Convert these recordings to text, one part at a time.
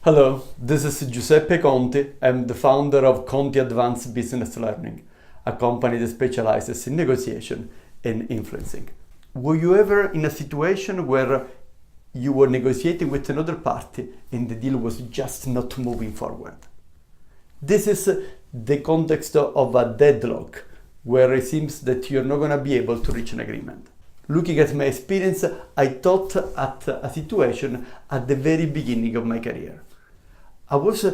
Hello, this is Giuseppe Conti. I'm the founder of Conti Advanced Business Learning, a company that specializes in negotiation and influencing. Were you ever in a situation where you were negotiating with another party and the deal was just not moving forward? This is the context of a deadlock, where it seems that you're not going to be able to reach an agreement. Looking at my experience, I thought at a situation at the very beginning of my career. I was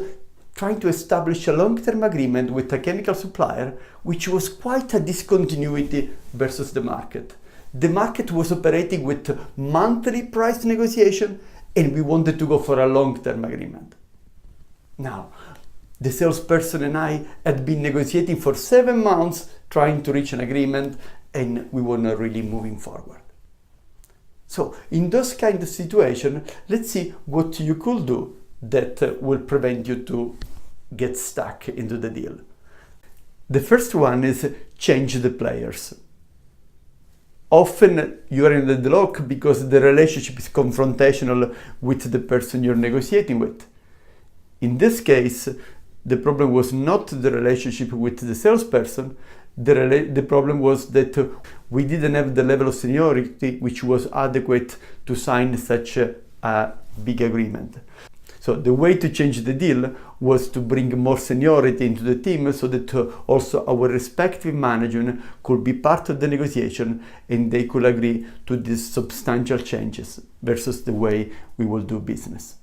trying to establish a long-term agreement with a chemical supplier, which was quite a discontinuity versus the market. The market was operating with monthly price negotiation, and we wanted to go for a long-term agreement. Now, the salesperson and I had been negotiating for 7 months, trying to reach an agreement, and we were not really moving forward. So in those kind of situations, let's see what you could do that will prevent you to get stuck into the deal. The first one is change the players. Often you are in the deadlock because the relationship is confrontational with the person you're negotiating with. In this case, the problem was not the relationship with the salesperson. The problem was that we didn't have the level of seniority which was adequate to sign such a big agreement. So the way to change the deal was to bring more seniority into the team so that also our respective management could be part of the negotiation and they could agree to these substantial changes versus the way we will do business.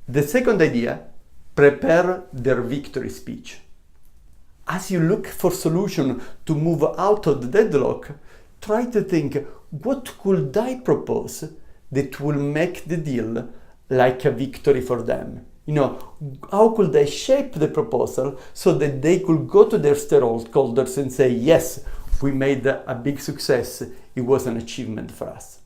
The second idea, prepare their victory speech. As you look for solution to move out of the deadlock, try to think, what could I propose that will make the deal like a victory for them? How could I shape the proposal so that they could go to their stakeholders and say, yes, we made a big success, it was an achievement for us.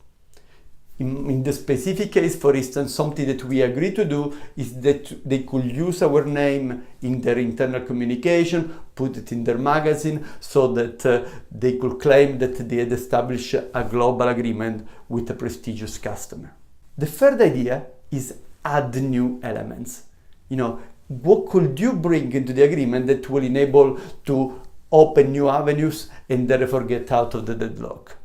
In the specific case, for instance, something that we agreed to do is that they could use our name in their internal communication, put it in their magazine, so that they could claim that they had established a global agreement with a prestigious customer. The third idea is add new elements. What could you bring into the agreement that will enable to open new avenues and therefore get out of the deadlock?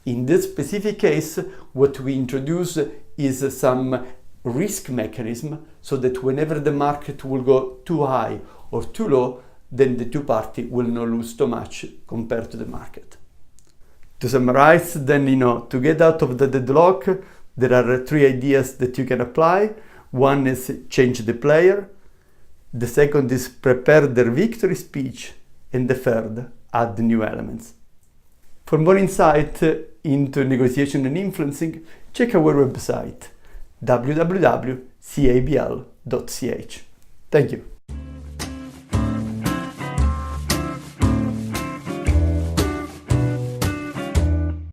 In this specific case, what we introduce is some risk mechanism so that whenever the market will go too high or too low, then the two parties will not lose too much compared to the market. To summarize, then, to get out of the deadlock, there are 3 ideas that you can apply. One is change the player. The second is prepare their victory speech. And the third, add new elements. For more insight into negotiation and influencing, check our website www.cabl.ch. Thank you.